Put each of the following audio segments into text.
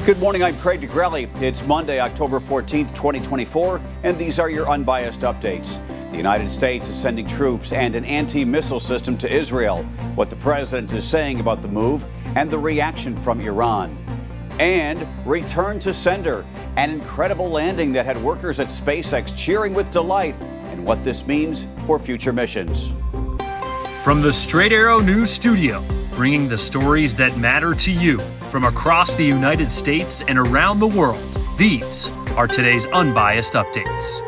Good morning, I'm Craig DeGrelli. It's Monday, October 14th, 2024, and these are your Unbiased Updates. The United States is sending troops and an anti-missile system to Israel, what the president is saying about the move, and the reaction from Iran. And return to sender, an incredible landing that had workers at SpaceX cheering with delight, and what this means for future missions. From the Straight Arrow News Studio, bringing the stories that matter to you from across the United States and around the world, these are today's Unbiased Updates.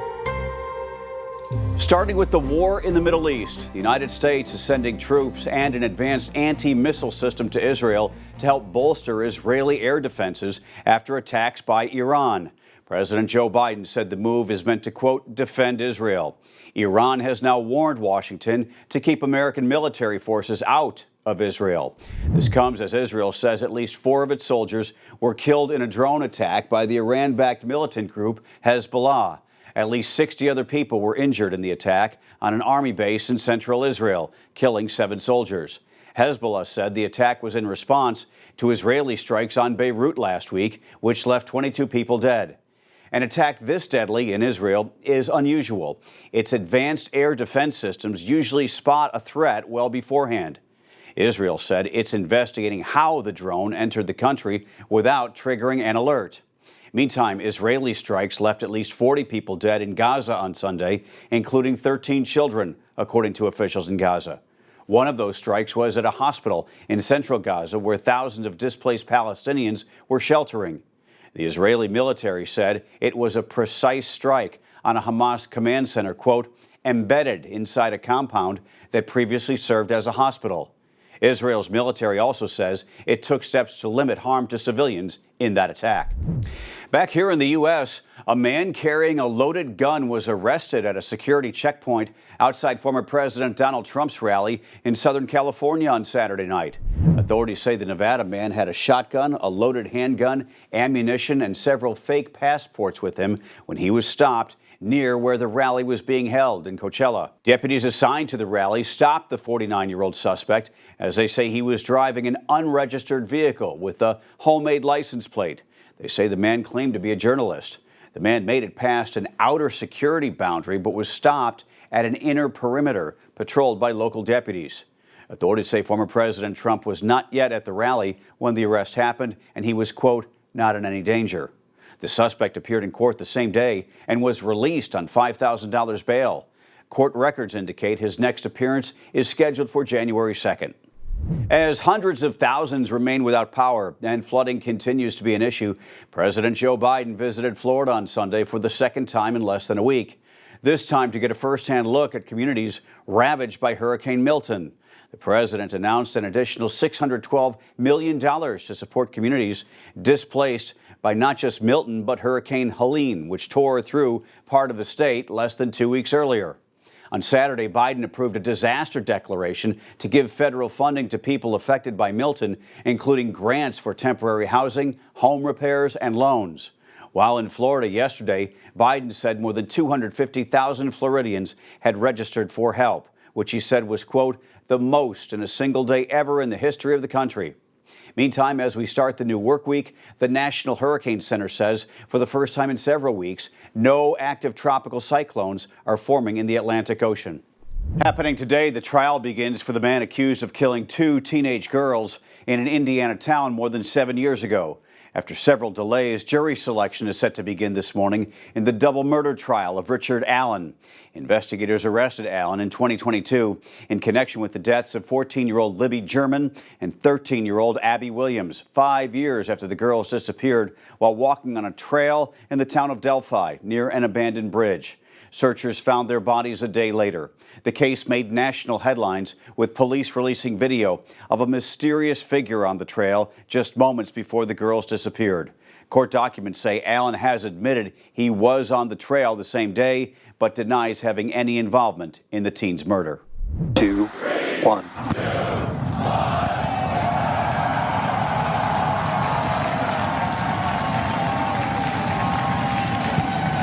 Starting with the war in the Middle East, the United States is sending troops and an advanced anti-missile system to Israel to help bolster Israeli air defenses after attacks by Iran. President Joe Biden said the move is meant to, quote, defend Israel. Iran has now warned Washington to keep American military forces out of Israel. This comes as Israel says at least 4 of its soldiers were killed in a drone attack by the Iran-backed militant group Hezbollah. At least 60 other people were injured in the attack on an army base in central Israel, killing 7 soldiers. Hezbollah said the attack was in response to Israeli strikes on Beirut last week, which left 22 people dead. An attack this deadly in Israel is unusual. Its advanced air defense systems usually spot a threat well beforehand. Israel said it's investigating how the drone entered the country without triggering an alert. Meantime, Israeli strikes left at least 40 people dead in Gaza on Sunday, including 13 children, according to officials in Gaza. One of those strikes was at a hospital in central Gaza where thousands of displaced Palestinians were sheltering. The Israeli military said it was a precise strike on a Hamas command center, quote, embedded inside a compound that previously served as a hospital. Israel's military also says it took steps to limit harm to civilians in that attack. Back here in the U.S., a man carrying a loaded gun was arrested at a security checkpoint outside former President Donald Trump's rally in Southern California on Saturday night. Authorities say the Nevada man had a shotgun, a loaded handgun, ammunition, and several fake passports with him when he was stopped near where the rally was being held in Coachella. Deputies assigned to the rally stopped the 49-year-old suspect as they say he was driving an unregistered vehicle with a homemade license plate. They say the man claimed to be a journalist. The man made it past an outer security boundary but was stopped at an inner perimeter patrolled by local deputies. Authorities say former President Trump was not yet at the rally when the arrest happened, and he was, quote, not in any danger. The suspect appeared in court the same day and was released on $5,000 bail. Court records indicate his next appearance is scheduled for January 2nd. As hundreds of thousands remain without power and flooding continues to be an issue, President Joe Biden visited Florida on Sunday for the second time in less than a week. This time to get a first-hand look at communities ravaged by Hurricane Milton. The president announced an additional $612 million to support communities displaced by not just Milton, but Hurricane Helene, which tore through part of the state less than 2 weeks earlier. On Saturday, Biden approved a disaster declaration to give federal funding to people affected by Milton, including grants for temporary housing, home repairs, and loans. While in Florida yesterday, Biden said more than 250,000 Floridians had registered for help, which he said was, quote, the most in a single day ever in the history of the country. Meantime, as we start the new work week, the National Hurricane Center says for the first time in several weeks, no active tropical cyclones are forming in the Atlantic Ocean. Happening today, the trial begins for the man accused of killing 2 teenage girls in an Indiana town more than 7 years ago. After several delays, jury selection is set to begin this morning in the double murder trial of Richard Allen. Investigators arrested Allen in 2022 in connection with the deaths of 14-year-old Libby German and 13-year-old Abby Williams, 5 years after the girls disappeared while walking on a trail in the town of Delphi near an abandoned bridge. Searchers found their bodies a day later. The case made national headlines, with police releasing video of a mysterious figure on the trail just moments before the girls disappeared. Court documents say Allen has admitted he was on the trail the same day, but denies having any involvement in the teens' murder. 2, 1.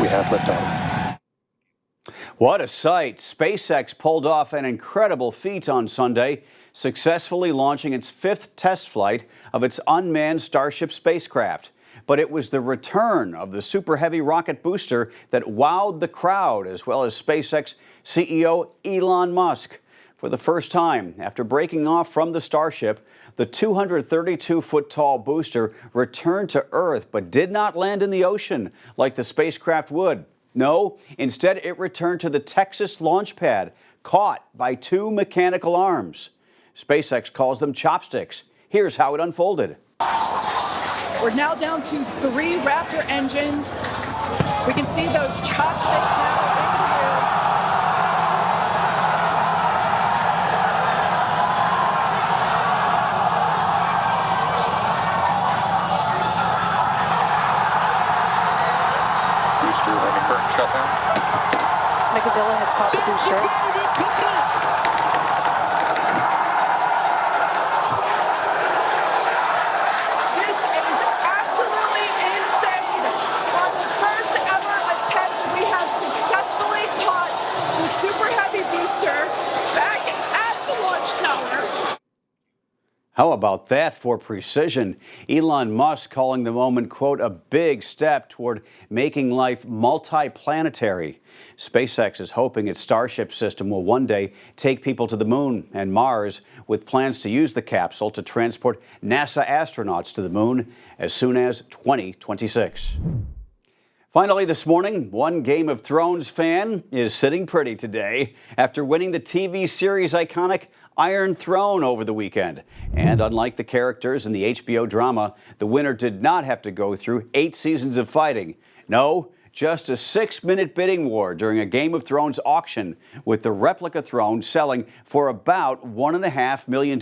We have liftoff. What a sight! SpaceX pulled off an incredible feat on Sunday, successfully launching its 5th test flight of its unmanned Starship spacecraft. but it was the return of the Super Heavy rocket booster that wowed the crowd, as well as SpaceX CEO Elon Musk. For the first time, after breaking off from the Starship, the 232-foot-tall booster returned to Earth but did not land in the ocean like the spacecraft would. No, instead it returned to the Texas launch pad, caught by two mechanical arms. SpaceX calls them chopsticks. Here's how it unfolded. We're now down to 3 Raptor engines. We can see those chopsticks now in view. Booster under current shutdown. Micadilla has caught the booster. This is absolutely insane. On the first ever attempt, we have successfully caught the Super Heavy booster back at the launch tower. How about that for precision? Elon Musk calling the moment, quote, a big step toward making life multiplanetary. SpaceX is hoping its Starship system will one day take people to the moon and Mars, with plans to use the capsule to transport NASA astronauts to the moon as soon as 2026. Finally this morning, one Game of Thrones fan is sitting pretty today after winning the TV series iconic Iron Throne over the weekend. And unlike the characters in the HBO drama, the winner did not have to go through 8 seasons of fighting. No, just a 6-minute bidding war during a Game of Thrones auction, with the replica throne selling for about $1.5 million.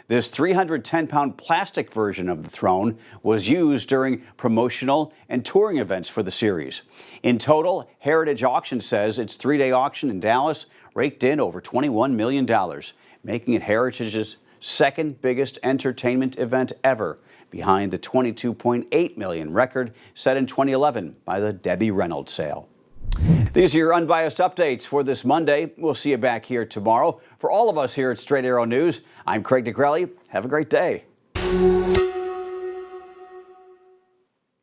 This 310-pound plastic version of the throne was used during promotional and touring events for the series. In total, Heritage Auction says its 3-day auction in Dallas raked in over $21 million, making it Heritage's second biggest entertainment event ever, behind the $22.8 million record set in 2011 by the Debbie Reynolds sale. These are your unbiased updates for this Monday. We'll see you back here tomorrow. For all of us here at Straight Arrow News, I'm Craig DeGrelli. Have a great day.